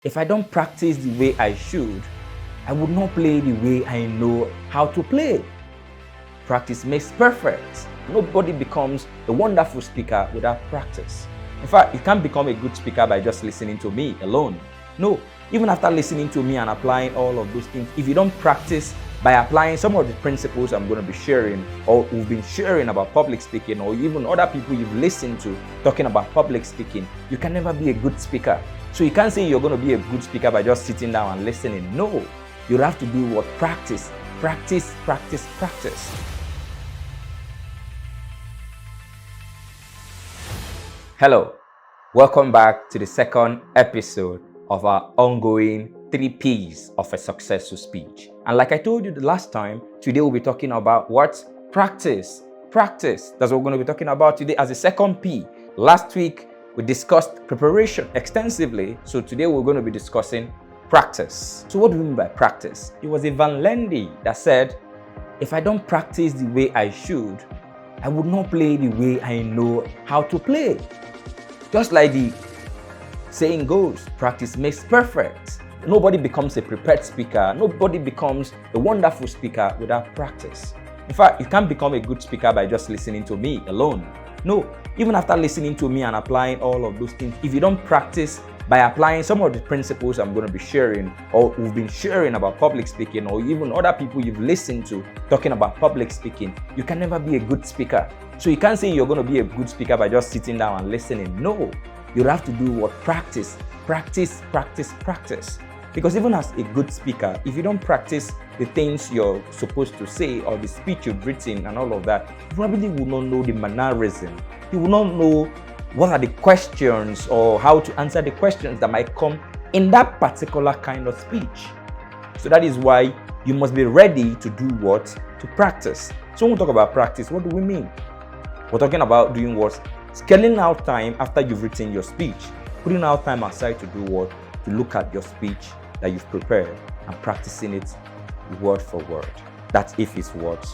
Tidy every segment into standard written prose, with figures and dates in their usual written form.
If I don't practice the way I should, I would not play the way I know how to play. Practice makes perfect. Nobody becomes a wonderful speaker without practice. In fact, you can't become a good speaker by just listening to me alone. No, even after listening to me and applying all of those things, if you don't practice by applying some of the principles I'm going to be sharing or we've been sharing about public speaking, or even other people you've listened to talking about public speaking, you can never be a good speaker. So you can't say you're going to be a good speaker by just sitting down and listening. No, you have to do what? Practice, practice, practice, practice. Hello, welcome back to the second episode of our ongoing 3 P's of a successful speech. And like I told you the last time, today we'll be talking about what? Practice. Practice. That's what we're going to be talking about today as the second P. Last week, we discussed preparation extensively. So today we're going to be discussing practice. So what do we mean by practice? It was a Van Lendy that said, if I don't practice the way I should, I would not play the way I know how to play. Just like the saying goes, practice makes perfect. Nobody becomes a prepared speaker. Nobody becomes a wonderful speaker without practice. In fact, you can't become a good speaker by just listening to me alone. No, even after listening to me and applying all of those things, if you don't practice by applying some of the principles I'm going to be sharing or we've been sharing about public speaking, or even other people you've listened to talking about public speaking, you can never be a good speaker. So you can't say you're going to be a good speaker by just sitting down and listening. No, you have to do what? Practice, practice, practice, practice. Because even as a good speaker, if you don't practice the things you're supposed to say or the speech you've written and all of that, you probably will not know the mannerism. You will not know what are the questions or how to answer the questions that might come in that particular kind of speech. So that is why you must be ready to do what? To practice. So when we talk about practice, what do we mean? We're talking about doing what? Scheduling out time after you've written your speech. Putting out time aside to do what? To look at your speech that you've prepared and practicing it word for word. That's if it's what?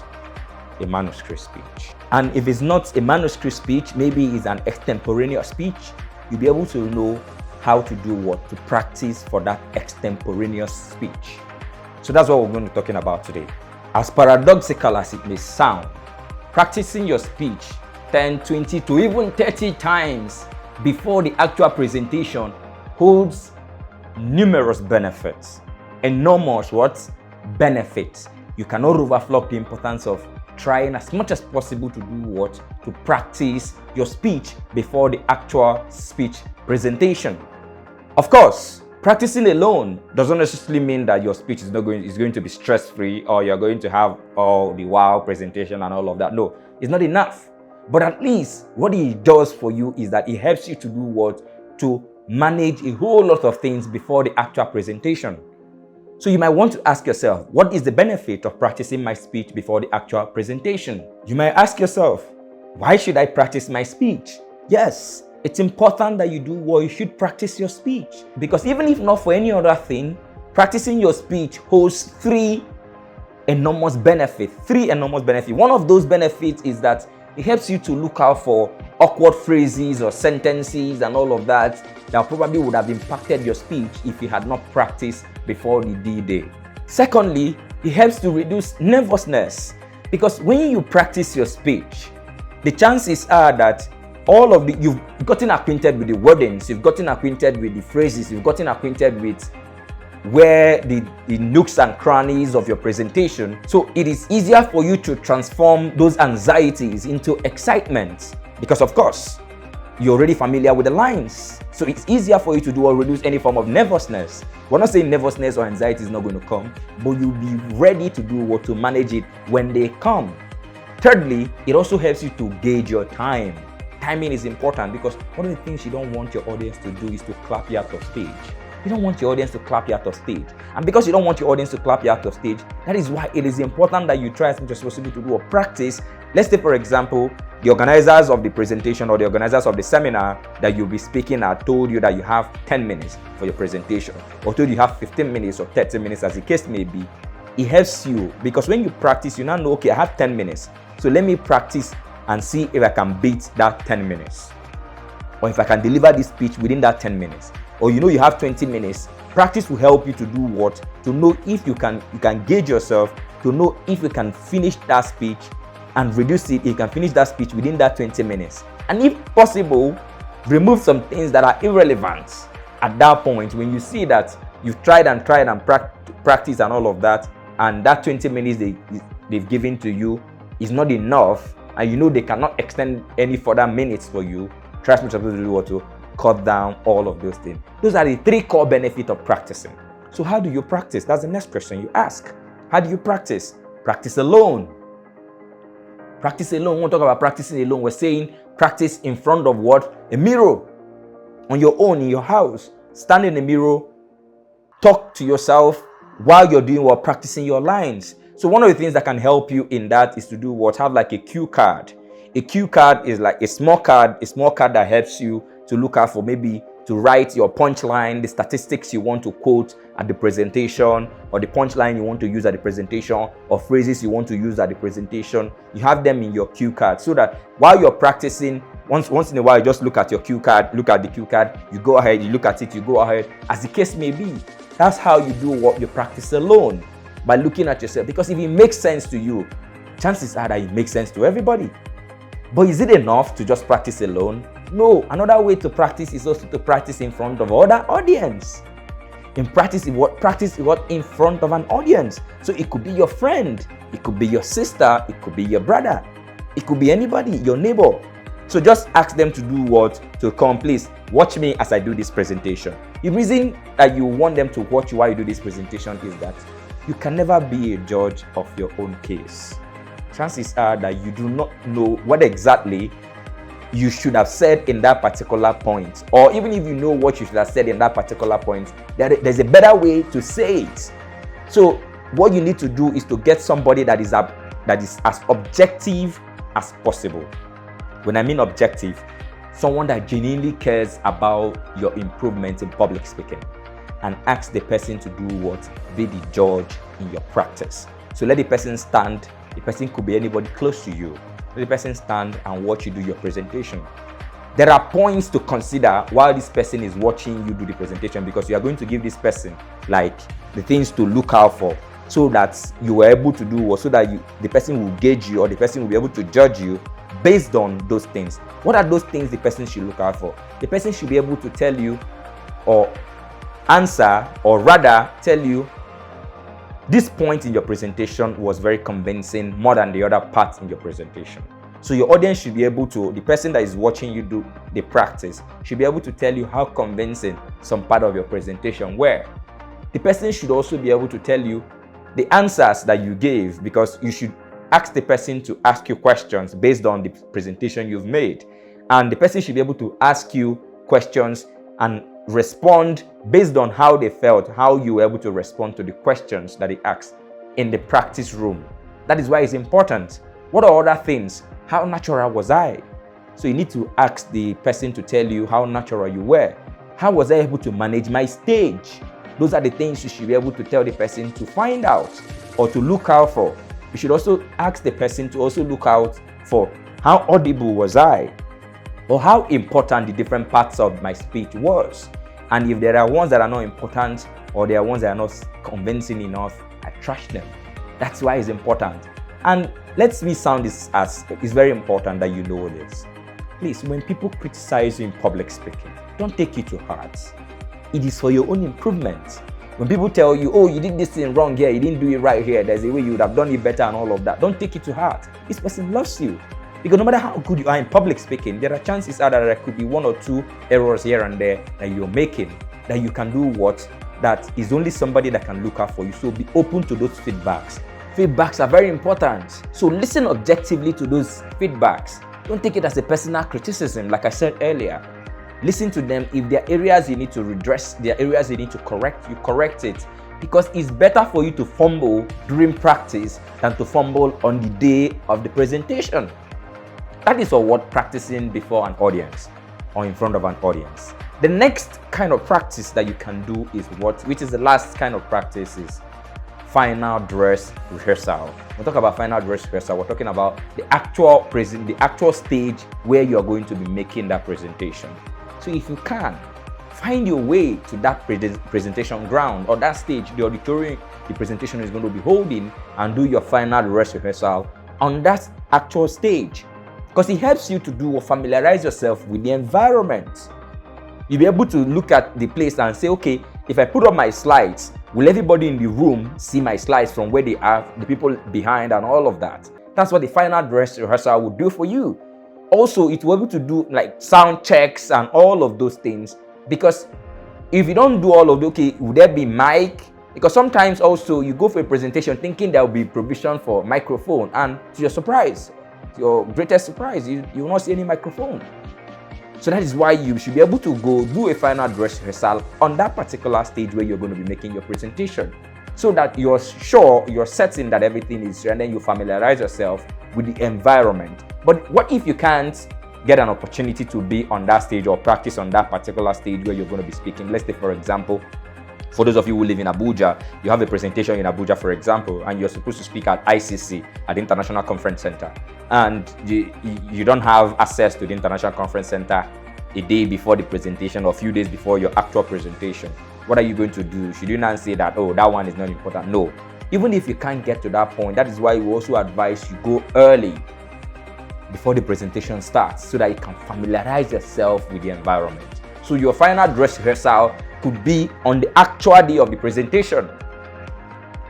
A manuscript speech. And if it's not a manuscript speech, maybe it's an extemporaneous speech, you'll be able to know how to do what? To practice for that extemporaneous speech. So that's what we're going to be talking about today. As paradoxical as it may sound, practicing your speech 10, 20 to even 30 times before the actual presentation holds numerous benefits. Enormous what? Benefits. You cannot overlook the importance of trying as much as possible to do what? To practice your speech before the actual speech presentation. Of course, practicing alone doesn't necessarily mean that your speech is going to be stress-free or you're going to have all the wow presentation and all of that. No, it's not enough. But at least what it does for you is that it helps you to do what? To manage a whole lot of things before the actual presentation. So you might want to ask yourself, what is the benefit of practicing my speech before the actual presentation? You might ask yourself, why should I practice my speech? Yes, it's important that you do what you should practice your speech. Because even if not for any other thing, practicing your speech holds 3 enormous benefits. One of those benefits is that it helps you to look out for awkward phrases or sentences and all of that probably would have impacted your speech if you had not practiced before the D-Day. Secondly, it helps to reduce nervousness, because when you practice your speech, the chances are that you've gotten acquainted with the wordings, you've gotten acquainted with the phrases, you've gotten acquainted with where the nooks and crannies of your presentation. So it is easier for you to transform those anxieties into excitement, because of course, you're already familiar with the lines. So it's easier for you to do or reduce any form of nervousness. We're not saying nervousness or anxiety is not going to come, but you'll be ready to do what? To manage it when they come. Thirdly, it also helps you to gauge your time. Timing is important, because one of the things you don't want your audience to do is to clap you out of stage. You don't want your audience to clap you out of stage. And because you don't want your audience to clap you out of stage, that is why it is important that you try as much as possible to do a practice. Let's say, for example, the organizers of the presentation or the organizers of the seminar that you'll be speaking at told you that you have 10 minutes for your presentation, or told you have 15 minutes or 30 minutes, as the case may be. It helps you, because when you practice, you now know, okay, I have 10 minutes. So let me practice and see if I can beat that 10 minutes. Or if I can deliver this speech within that 10 minutes. Or you know you have 20 minutes, Practice will help you to do what? To know if you can gauge yourself, to know if you can finish that speech and reduce it. You can finish that speech within that 20 minutes. And if possible, remove some things that are irrelevant at that point. When you see that you've tried and practice and all of that, and that 20 minutes they've given to you is not enough, and you know they cannot extend any further minutes for you, try as much as possible to do what, to cut down all of those things. Those are the 3 core benefits of practicing. So how do you practice? That's the next question you ask. How do you practice? Practice alone. Practice alone. We won't talk about practicing alone. We're saying practice in front of what? A mirror. On your own, in your house. Stand in the mirror. Talk to yourself while you're doing what? Practicing your lines. So one of the things that can help you in that is to do what? Have like a cue card. A cue card is like a small card that helps you to look out for, maybe to write your punchline, the statistics you want to quote at the presentation, or the punchline you want to use at the presentation, or phrases you want to use at the presentation. You have them in your cue card so that while you're practicing, once in a while, you just look at your cue card, look at the cue card, you go ahead, you look at it, you go ahead, as the case may be. That's how you do what you practice alone, by looking at yourself. Because if it makes sense to you, chances are that it makes sense to everybody. But is it enough to just practice alone? No. Another way to practice is also to practice in front of other audience. Practice in front of an audience. So it could be your friend, it could be your sister, it could be your brother, it could be anybody, your neighbor. So just ask them to do what? To come, please watch me as I do this presentation. The reason that you want them to watch you while you do this presentation is that you can never be a judge of your own case. Chances are that you do not know what exactly you should have said in that particular point. Or even if you know what you should have said in that particular point, there's a better way to say it. So what you need to do is to get somebody that is as objective as possible. When I mean objective, someone that genuinely cares about your improvement in public speaking, and ask the person to do what? Be the judge in your practice. So let the person stand. The person could be anybody close to you. Let the person stand and watch you do your presentation. There are points to consider while this person is watching you do the presentation, because you are going to give this person like the things to look out for, so that you are able to do what? So that the person will gauge you, or the person will be able to judge you based on those things. What are those things the person should look out for? The person should be able to tell you, or answer, or rather tell you, this point in your presentation was very convincing more than the other parts in your presentation. So your audience should be able to, the person that is watching you do the practice should be able to tell you how convincing some part of your presentation were. The person should also be able to tell you the answers that you gave, because you should ask the person to ask you questions based on the presentation you've made. And the person should be able to ask you questions and respond based on how they felt, how you were able to respond to the questions that they asked in the practice room. That is why it's important. What are other things? How natural was I? So you need to ask the person to tell you how natural you were. How was I able to manage my stage? Those are the things you should be able to tell the person to find out or to look out for. You should also ask the person to also look out for how audible was I, or how important the different parts of my speech was. And if there are ones that are not important, or there are ones that are not convincing enough, I trash them. That's why it's important. And let me sound this as it's very important that you know this. Please, when people criticize you in public speaking, don't take it to heart. It is for your own improvement. When people tell you, oh, you did this thing wrong here, you didn't do it right here, there's a way you would have done it better and all of that, don't take it to heart. This person loves you. Because no matter how good you are in public speaking, there are chances that there could be 1 or 2 errors here and there that you're making, that you can do what? That is only somebody that can look out for you. So be open to those feedbacks. Feedbacks are very important. So listen objectively to those feedbacks. Don't take it as a personal criticism, like I said earlier. Listen to them. If there are areas you need to redress, there are areas you need to correct, you correct it. Because it's better for you to fumble during practice than to fumble on the day of the presentation. That is what practicing before an audience or in front of an audience. The next kind of practice that you can do is which is the last kind of practice, is final dress rehearsal. When we talk about final dress rehearsal, we're talking about the actual stage where you're going to be making that presentation. So if you can, find your way to that presentation ground or that stage, the auditorium the presentation is going to be holding, and do your final rehearsal on that actual stage. Because it helps you to do or familiarize yourself with the environment. You'll be able to look at the place and say, okay, if I put up my slides, will everybody in the room see my slides from where they are, the people behind and all of that? That's what the final dress rehearsal will do for you. Also, it will be able to do like sound checks and all of those things, because if you don't do all of the, okay, would there be mic? Because sometimes also you go for a presentation thinking there will be provision for microphone, and to your surprise, your greatest surprise, you will not see any microphone. So that is why you should be able to go do a final dress rehearsal on that particular stage where you're going to be making your presentation, so that you're sure, you're certain that everything is there, and then you familiarize yourself with the environment. But what if you can't get an opportunity to be on that stage or practice on that particular stage where you're going to be speaking? Let's say, for example, for those of you who live in Abuja, you have a presentation in Abuja, for example, and you're supposed to speak at ICC, at the International Conference Center, and you don't have access to the International Conference Center a day before the presentation or a few days before your actual presentation. What are you going to do? Should you not say that, oh, that one is not important? No. Even if you can't get to that point, that is why we also advise you go early before the presentation starts, so that you can familiarize yourself with the environment. So your final dress rehearsal could be on the actual day of the presentation.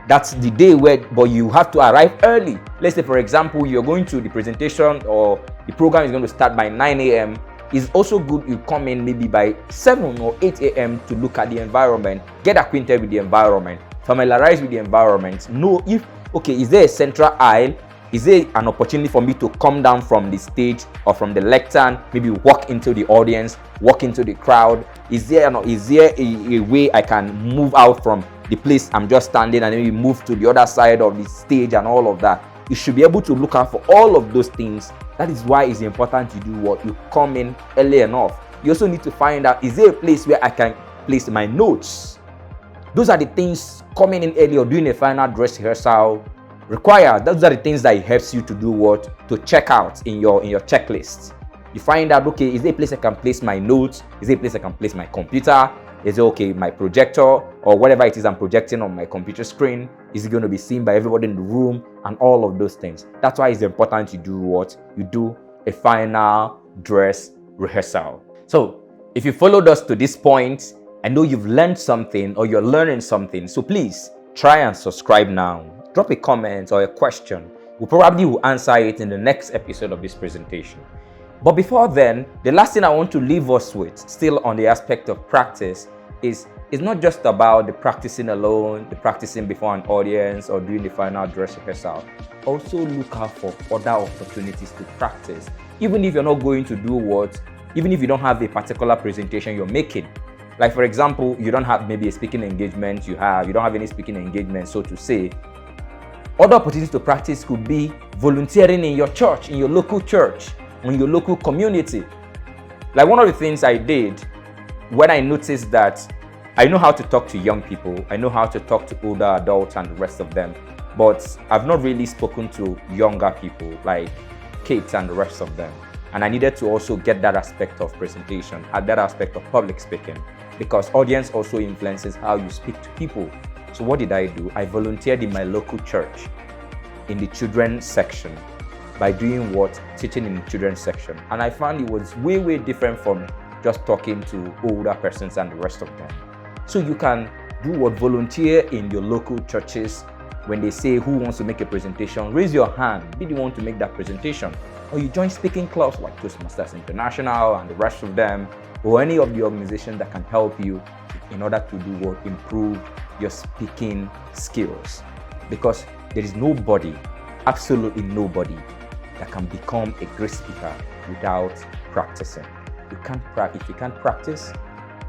That's the day but you have to arrive early. Let's say, for example, you're going to the presentation or the program is going to start by 9 a.m. It's also good you come in maybe by 7 or 8 a.m. to look at the environment, get acquainted with the environment, familiarize with the environment, know if, okay, is there a central aisle? Is there an opportunity for me to come down from the stage or from the lectern, maybe walk into the audience, walk into the crowd? Is there a way I can move out from the place I'm just standing and maybe move to the other side of the stage and all of that? You should be able to look out for all of those things. That is why it's important to do what? You come in early enough. You also need to find out, is there a place where I can place my notes? Those are the things coming in early or doing a final dress rehearsal require. Those are the things that it helps you to do what? To check out in your checklist. You find out, okay, is there a place I can place my notes? Is there a place I can place my computer? Is it okay, my projector or whatever it is I'm projecting on my computer screen? Is it going to be seen by everybody in the room? And all of those things. That's why it's important you do what? You do a final dress rehearsal. So if you followed us to this point, I know you've learned something or you're learning something. So please try and subscribe now. Drop a comment or a question. We probably will answer it in the next episode of this presentation. But before then, the last thing I want to leave us with, still on the aspect of practice, is not just about the practicing alone, the practicing before an audience or doing the final dress rehearsal. Also look out for other opportunities to practice. Even if you're not going to do what, even if you don't have a particular presentation you're making. Like for example, you don't have maybe a speaking engagement you don't have any speaking engagement, so to say. Other opportunities to practice could be volunteering in your church, in your local church, in your local community. Like one of the things I did when I noticed that I know how to talk to young people, I know how to talk to older adults and the rest of them, but I've not really spoken to younger people like kids and the rest of them. And I needed to also get that aspect of presentation, that aspect of public speaking, because audience also influences how you speak to people. So what did I do? I volunteered in my local church in the children's section by doing what? Teaching in the children's section. And I found it was way different from just talking to older persons and the rest of them. So you can do what? Volunteer in your local churches. When they say who wants to make a presentation, raise your hand, be the one to make that presentation. Or you join speaking clubs like Toastmasters International and the rest of them, or any of the organizations that can help you in order to do what? Improve your speaking skills. Because there is nobody, absolutely nobody, that can become a great speaker without practicing. If you can't practice,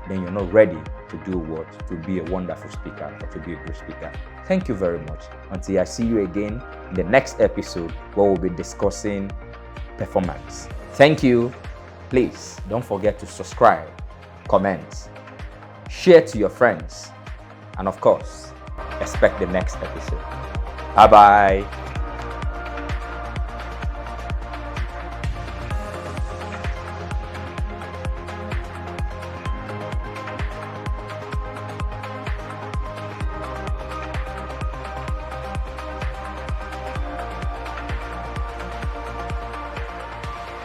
then you're not ready to do what? To be a wonderful speaker or to be a great speaker. Thank you very much. Until I see you again in the next episode where we'll be discussing performance. Thank you. Please don't forget to subscribe, comment, share to your friends, and of course, expect the next episode. Bye-bye.